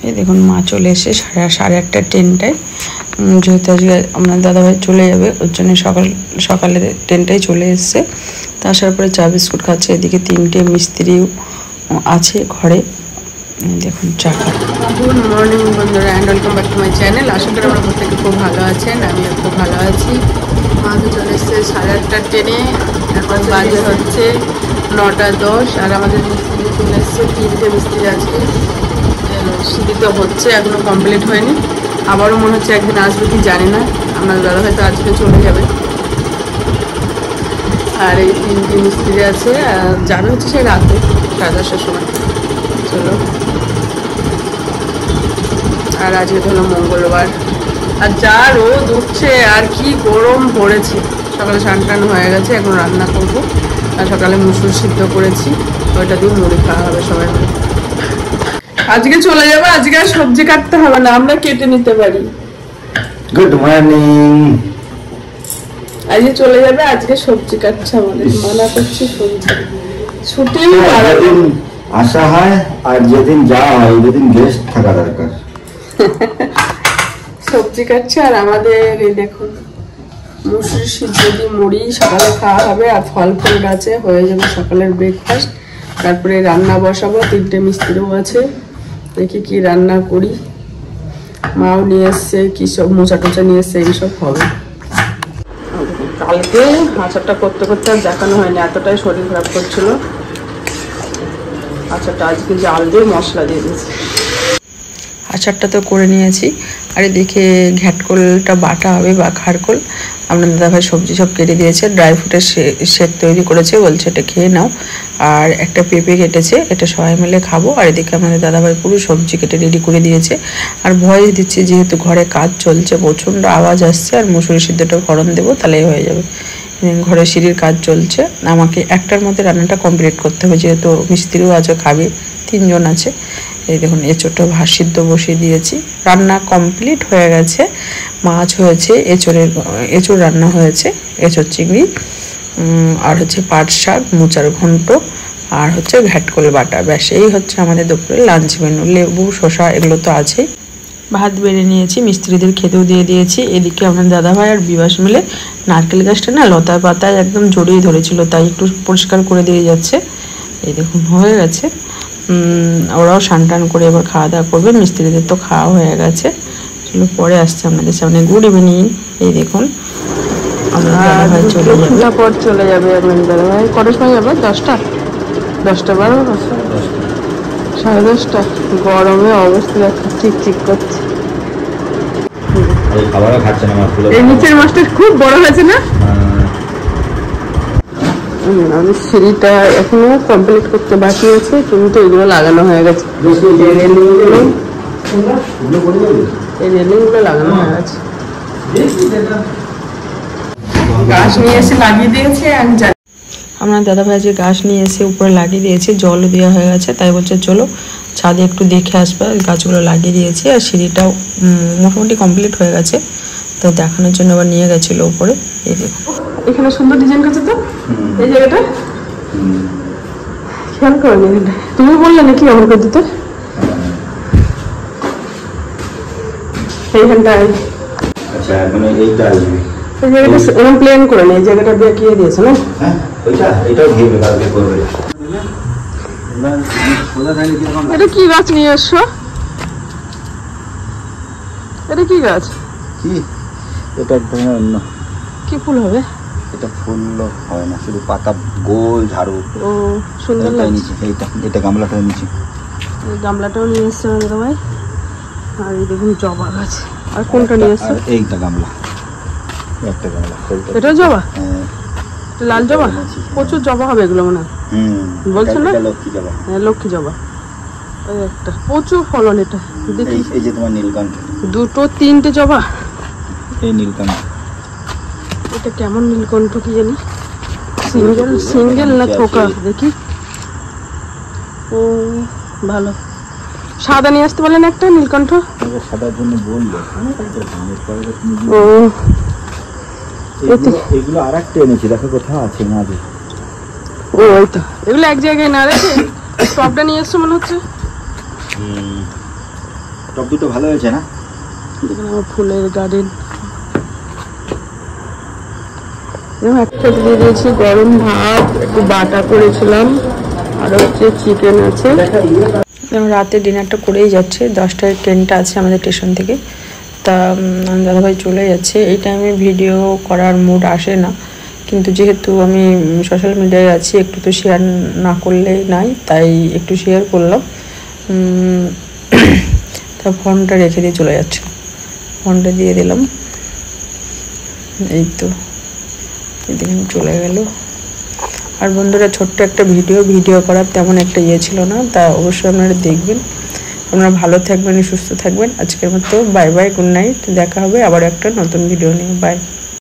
এই দেখুন মা চলে এসে 8:30 ট্রেনটায়, যেহেতু আজকে আপনার দাদাভাই চলে যাবে ওর জন্য সকালে ট্রেনটাই চলে এসছে। তা আসার পরে চা বিস্কুট খাচ্ছে। এদিকে 3টে মিস্ত্রিও আছে ঘরে। দেখুন চা। গুড মর্নিং বন্ধুরা, and welcome back to my channel. আশা করি আমরা প্রত্যেকে খুব ভালো আছেন, আমিও খুব ভালো আছি। মা তো চলে এসছে 8:30 ট্রেনে, এখন বাজে হচ্ছে 9:10। আর আমাদের মিস্ত্রি চলে এসছে, 3টে মিস্ত্রি আছে। সিঁড়ি তো হচ্ছে, এখনো কমপ্লিট হয়নি। আবারও মনে হচ্ছে একদিন আসবে কি জানি না। আমার দাদা হয়তো আজকে চলে যাবে। আর এই 3টে মিস্ত্রি আছে, যাবে হচ্ছে সেই রাতে 10:30টার সময়। চলো। আর আজকে হলো মঙ্গলবার, আর যা রোদ উঠছে আর কি গরম পড়েছে। সকালে স্নান হয়ে গেছে, এখন রান্না করবো। আর সকালে মুসুর সিদ্ধ করেছি, ওইটা দিয়ে মুড়ি খাওয়া হবে সবাই মিলে। আজকে চলে যাবে, আজকে আর সবজি কাটতে হবে না, আমরা কেটে নিতে পারি। Good morning. আজকে চলে যাবে, আজকে সবজি কাটছে আমাদের, মানা করছি সবজি ছুটি আসা হয়। আর যেদিন যাওয়া হয় যেদিন গেস্ট থাকা দরকার। সবজি কাটছে। আর আমাদের এই দেখুন মুসুর সিদ্ধ দিয়ে মুড়ি সকালে খাওয়া হবে। আর ফল ফুল গাছে হয়ে যাবে সকালের ব্রেকফাস্ট। তারপরে রান্না বসাবো, 3টে মিস্ত্রিও আছে, দেখি কি রান্না করি। মাও নিয়ে এসছে কি সব মোচা টোচা নিয়ে এসছে, এইসব হবে। কালকে আচারটা করতে করতে আর দেখানো হয়নি, এতটাই শরীর খারাপ করছিল। আচারটা আজকে জাল দিয়ে মশলা দিয়ে দিয়েছি। আচারটা তো করে নিয়েছি। আর এদিকে ঘ্যাটকোলটা বাটা হবে বা খারকোল। আপনার দাদাভাই সবজি সব কেটে দিয়েছে, ড্রাই ফ্রুটের শেক তৈরি করেছে, বলছে এটা খেয়ে নাও। আর একটা পেঁপে কেটেছে, এটা সবাই মিলে খাবো। আর এদিকে আমাদের দাদাভাই পুরো সবজি কেটে রেডি করে দিয়েছে। আর ভয়েস দিচ্ছে যেহেতু ঘরে কাজ চলছে, প্রচণ্ড আওয়াজ আসছে। আর মুসুরি সিদ্ধটা ফোড়ন দেবো, তাহলেই হয়ে যাবে। ঘরে সিঁড়ির কাজ চলছে, আমাকে 1টার মধ্যে রান্নাটা কমপ্লিট করতে হবে, যেহেতু মিস্ত্রিও আছে, খাবে 3 জন আছে। এই দেখুন এঁচোড়টা ভাত সিদ্ধ বসিয়ে দিয়েছি, রান্না কমপ্লিট হয়ে গেছে। মাছ হয়েছে, এঁচোড় রান্না হয়েছে, এঁচোড় চিংড়ি, আর হচ্ছে পাট শাক, মোচার ঘন্ট, আর হচ্ছে ঘ্যাটকোল বাটা। ব্যাস এই হচ্ছে আমাদের দুপুরে লাঞ্চ মেনু। লেবু শসা এগুলো তো আছেই। ভাত বেড়ে নিয়েছি, মিস্ত্রিদের খেতেও দিয়ে দিয়েছি। এদিকে আমার দাদাভাই আর বিবাস মিলে নারকেল গাছটা না লতায় পাতায় একদম জড়িয়ে ধরেছিল, তাই একটু পরিষ্কার করে দিয়ে যাচ্ছে। এই দেখুন হয়ে গেছে। ওরাও স্নান করে এবার খাওয়া দাওয়া করবে। মিস্ত্রিদের তো খাওয়া হয়ে গেছে। চলো পরে আসছে আপনাদের সামনে। Good evening. এই দেখুন আপনার দাদাভাই চলে যাবে, পর চলে যাবে আপনার দাদাভাই। কটার সময় যাবে? 10টা 12 10:30। গরমে অবস্থা চিকচিক করছে। এই নিচের মাছটা খুব বড় হয়েছে না? আমি সিঁড়িটা এখনো কমপ্লিট করতে বাকি আছে, কিন্তু এগুলো লাগানো হয়ে গেছে। এই রেলিংগুলো লাগানো হয়ে গেছে। গাছ নিয়ে এসে লাগিয়ে দিয়েছে। আমি জানি আপনার দাদাভাই আজকে গাছ নিয়ে এসে উপরে লাগিয়ে দিয়েছে, জলও দেওয়া হয়ে গেছে। তাই বলছে চলো ছাদে একটু দেখে আসবে। গাছগুলো লাগিয়ে দিয়েছে। আর সিঁড়িটাও মোটামুটি কমপ্লিট হয়ে গেছে, তো দেখানোর জন্য আবার নিয়ে গেছিলো উপরে। এই দেখো এখানে সুন্দর ডিজাইন করছে তো এই জায়গাটা, খেয়াল করেনি। তুমি বললে নাকি আমার করে দিতে এইখানটায়? আচ্ছা এখন এইটা আসবে, এই জায়গাটা এরকম প্লেন করে নেই, এই জায়গাটা দিয়ে দিয়েছে না? হ্যাঁ এটাও ঘিরবে, কালকে করবে। এটা কি গাছ নিয়ে এসছো? এটা কি গাছ? কি এটা একদম অন্য। কি ফুল হবে? এটা ফুল হয় না, শুধু পাতা গোল ঝাড়ু। ও সুন্দর লাগছে। এটা গামলাটাও নিচে, গামলাটাও নিয়ে এসছে দাদা ভাই। আর এই দেখুন জবা গাছ। আর কোনটা নিয়ে এসছে? এইটা গামলা, একটা গামলা। এটা জবা? হ্যাঁ লাল জবা। প্রচুর জবা হবে এগুলো মনে হয়। বলছো না? লক্ষ্মী জবা। হ্যাঁ লক্ষ্মী জবা। ওই একটা প্রচুর ফলন। এটা দেখি। এই যে তোমার নীলকণ্ঠ, 2-3টে জবা। এই নীলকণ্ঠ। এটা কেমন নীলকণ্ঠ কি জানি, সিঙ্গেল না থোকা? দেখি। ও ভালো। সাদা নিয়ে আসতে বলেন একটা নীলকণ্ঠ। সাদার জন্য বললো। ও এগুলো আর একটা এনেছি, দেখো কোথাও আছে না। ও ওই তো, এগুলো এক জায়গায় না রেখে টপটা নিয়ে এসছো মনে হচ্ছে। টপ দুটো ভালো হয়েছে না? দেখুন আমার ফুলের গার্ডেন। একটা দিয়ে দিয়েছি গরম ভাত, একটু বাটা করেছিলাম, আর হচ্ছে চিকেন আছে। রাতে ডিনারটা করেই যাচ্ছে, 10টায় ট্রেনটা আছে আমাদের স্টেশন থেকে। তা দাদাভাই চলে যাচ্ছে। এই টাইমে ভিডিও করার মুড আসে না, কিন্তু যেহেতু আমি সোশ্যাল মিডিয়ায় আছি, একটু তো শেয়ার না করলে নাই, তাই একটু শেয়ার করলাম। তা ফোনটা রেখে দিয়ে চলে যাচ্ছে, ফোনটা দিয়ে দিলাম। এই তো এদিন চলে গেল। আর বন্ধুরা, ছোট্ট একটা ভিডিও করার তেমন একটা ইয়ে ছিল না, তা অবশ্যই আপনারা দেখবেন। আপনারা ভালো থাকবেন, সুস্থ থাকবেন। আজকের মতো বাই বাই, গুড নাইট। দেখা হবে আবার একটা নতুন ভিডিও নিয়ে। বাই।